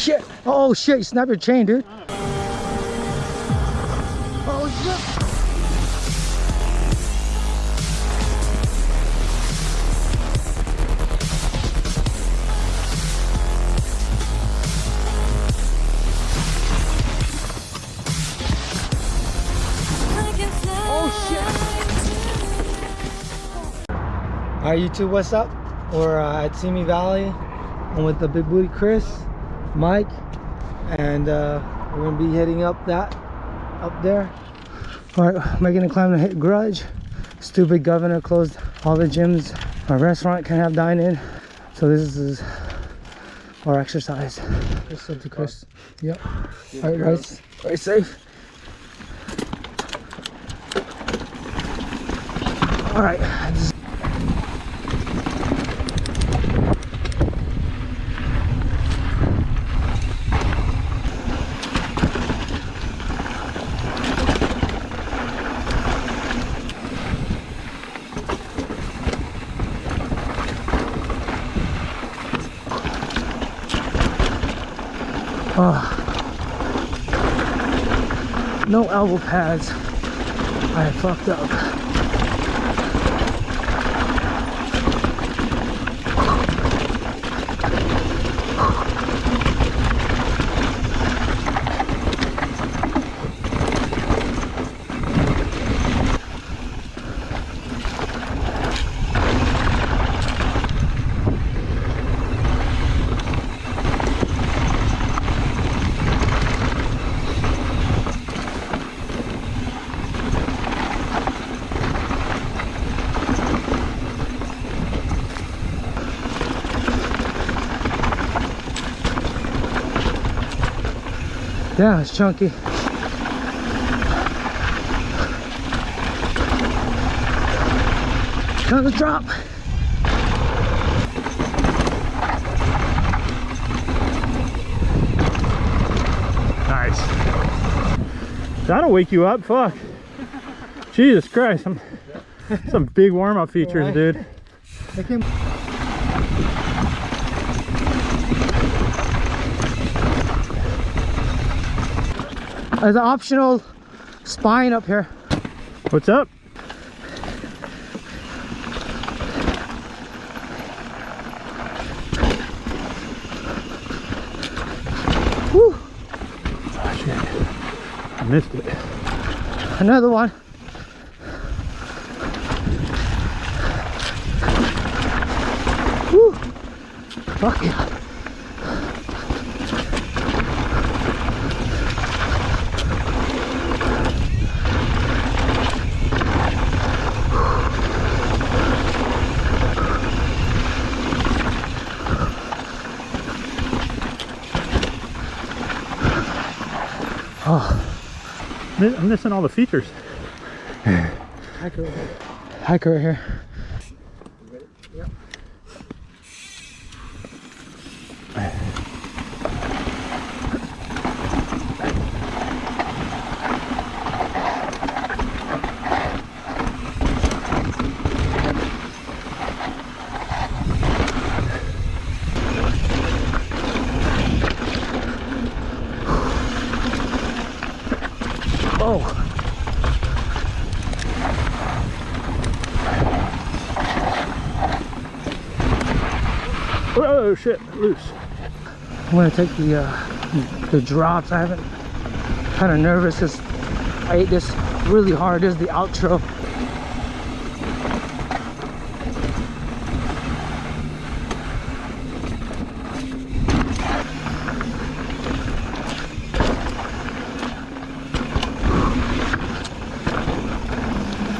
shit. Oh shit, you snapped your chain, dude. Oh shit. Oh shit. Alright YouTube, what's up? We're at Simi Valley. I'm with the big booty Chris, Mike, and we're gonna be heading up there. Alright, making a climb to hit Grudge. Stupid governor closed all the gyms. Our restaurant can't have dine-in, so this is our exercise. Just up to Chris. Yep. Alright guys, very safe. Alright. No elbow pads. I fucked up. Yeah, it's chunky. Time to drop. Nice. That'll wake you up. Fuck. Jesus Christ. Some big warm-up features, right, dude. There's an optional spine up here. What's up? Woo. Oh, shit. I missed it. Another one. Woo. Fuck yeah. Oh, I'm missing all the features. Hiker right here. Hiker right here. You ready? Yep. Oh. Oh shit, loose. I'm gonna take the drops. I haven't, kind of nervous because I ate this really hard. This is the outro.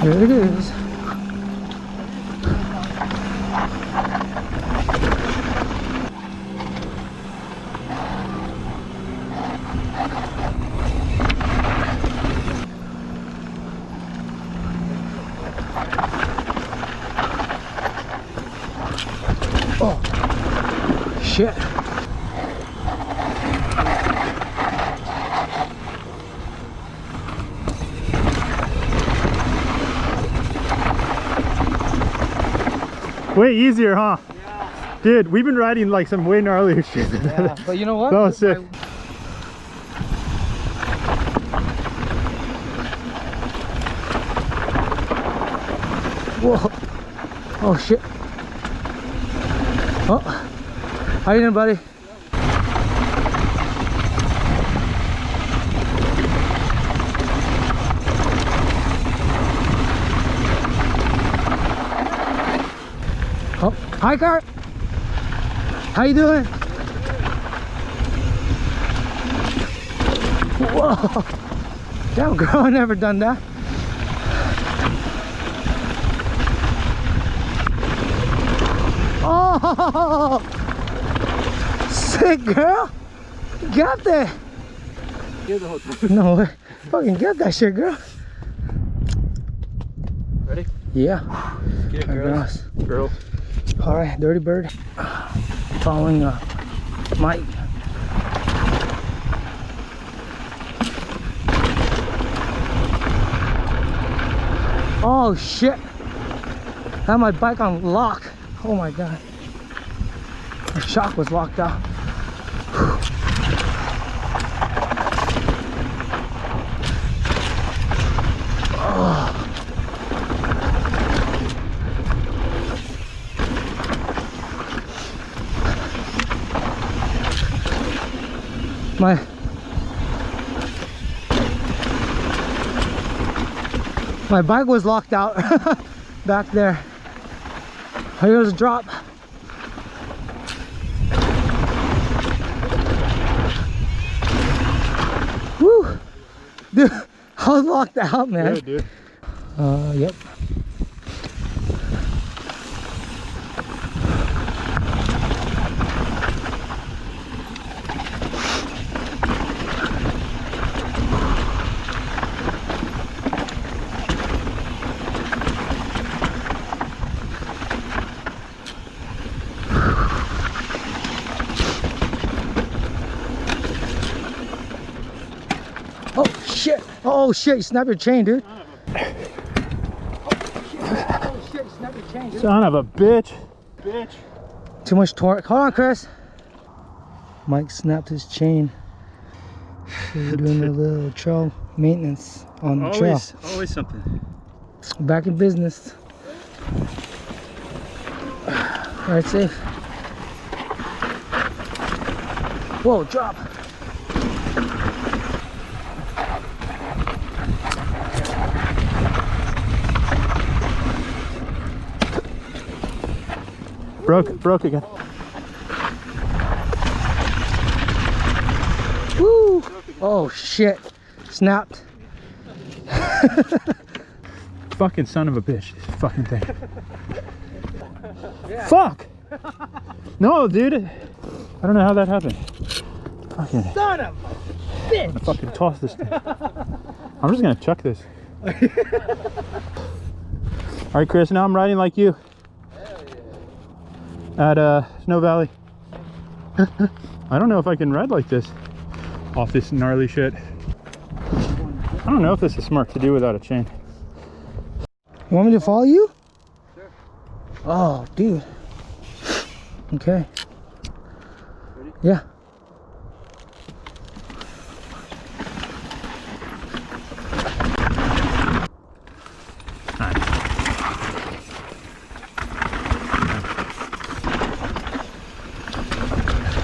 Here it is. Oh, shit. Way easier, huh? Yeah. Dude, we've been riding like some way gnarlier shit. Yeah, but you know what? That was sick. Whoa. Oh shit. Oh. How you doing, buddy? Oh, hi, car. How you doing? Whoa. Damn, girl, I never done that. Oh, sick, girl. You got that. No way. Fucking got that shit, girl. Ready? Yeah. Get it, girls. Girls. All right, Dirty Bird. Following Mike. Oh shit. I had my bike on lock. Oh my god. The shock was locked out. Oh. My bike was locked out back there. Here's a drop. Woo! Dude, I was locked out, man. Yeah, dude. Yep. Oh shit, you snapped your chain, dude. Oh shit, you snapped your chain, dude. Son of a bitch. Too much torque. Hold on, Chris. Mike snapped his chain. So we're doing a little trail maintenance on the trail. Always something. Back in business. Ride safe. Whoa, drop. Broke again. Woo! Oh shit. Snapped. Fucking son of a bitch, this fucking thing. Fuck! No, dude. I don't know how that happened. Fucking Son of a bitch! I'm gonna fucking toss this thing. I'm just gonna chuck this. Alright, Chris, now I'm riding like you. At Snow Valley. I don't know if I can ride like this off this gnarly shit. I don't know if this is smart to do without a chain. You want me to follow you? Sure. Oh, dude. Okay. Ready? Yeah.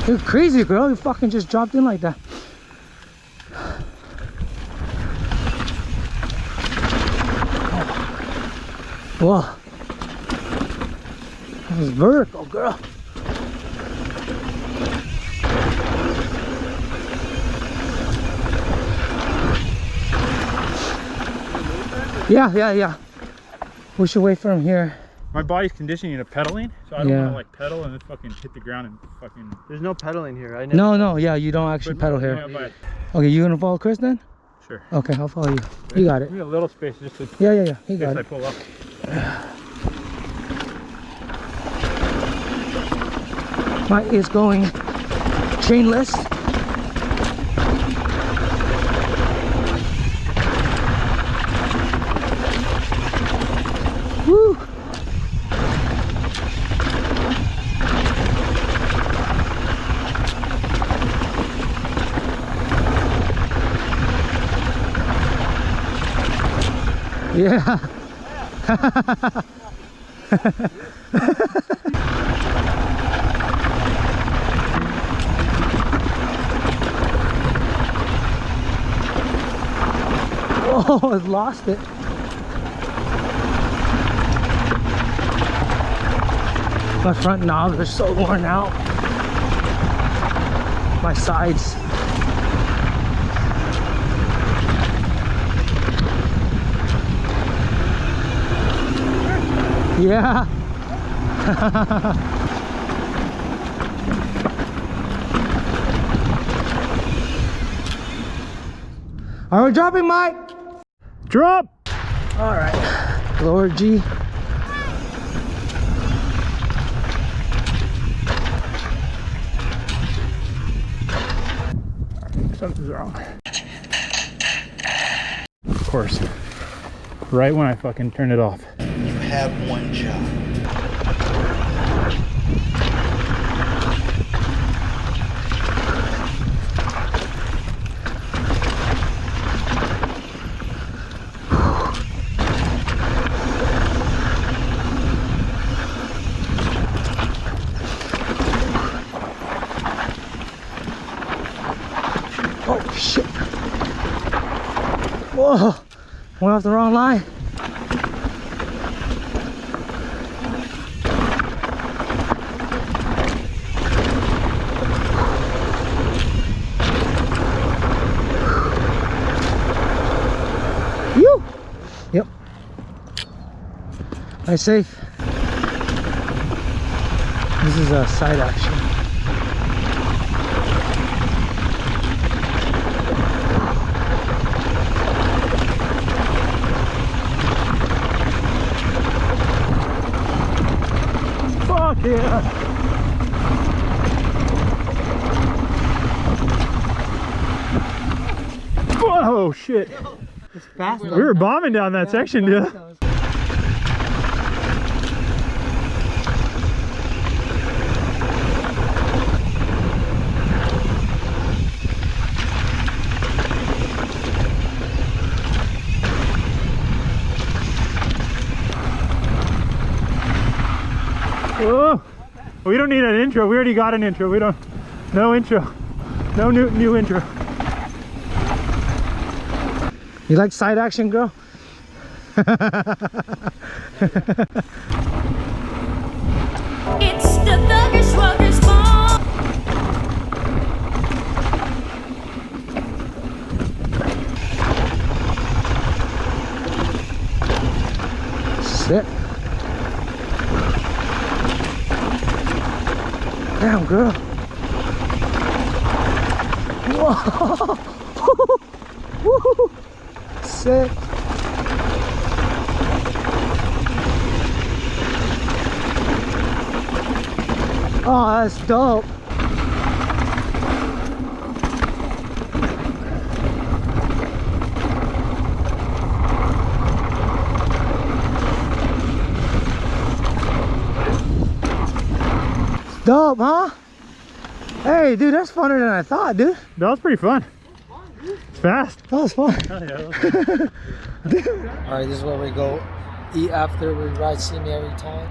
You're crazy, girl. You fucking just dropped in like that. Whoa. That was vertical, girl. Yeah. We should wait for him here. My body's conditioning to pedaling, so I don't want to like pedal and then fucking hit the ground and fucking... There's no pedaling here. I never... No, yeah, you don't actually pedal here. Yeah, Okay, you gonna follow Chris then? sure. Okay, I'll follow you. You got it. Give me a little space just to... Yeah. He in got case I it. pull up. Mike is going chainless. Woo! Yeah. Oh, I've lost it. My front knobs are so worn out. My sides. Yeah. Are we dropping, Mike? Drop! All right. Lower G. Something's wrong. Of course. Right when I fucking turn it off. You have one job. Oh shit. Whoa. Went off the wrong line. You. Yep. Nice safe. This is a side action. Fuck yeah! Whoa, shit. It's fast. We were bombing down that section, dude. Whoa. We don't need an intro. We already got an intro. We don't. No intro. No new intro. You like side action, girl? It's the thuggish wugger's fault. Sit. Damn, girl. Whoa. Woo. Sick. Oh, that's dope. Dope, huh? Hey, dude, that's funner than I thought, dude. That was pretty fun. It's fast. That was fun. All right, this is where we go eat after we ride Simi every time.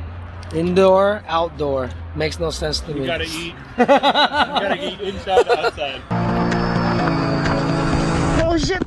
Indoor, outdoor. Makes no sense to me. You gotta eat. You gotta eat inside, outside. Oh shit!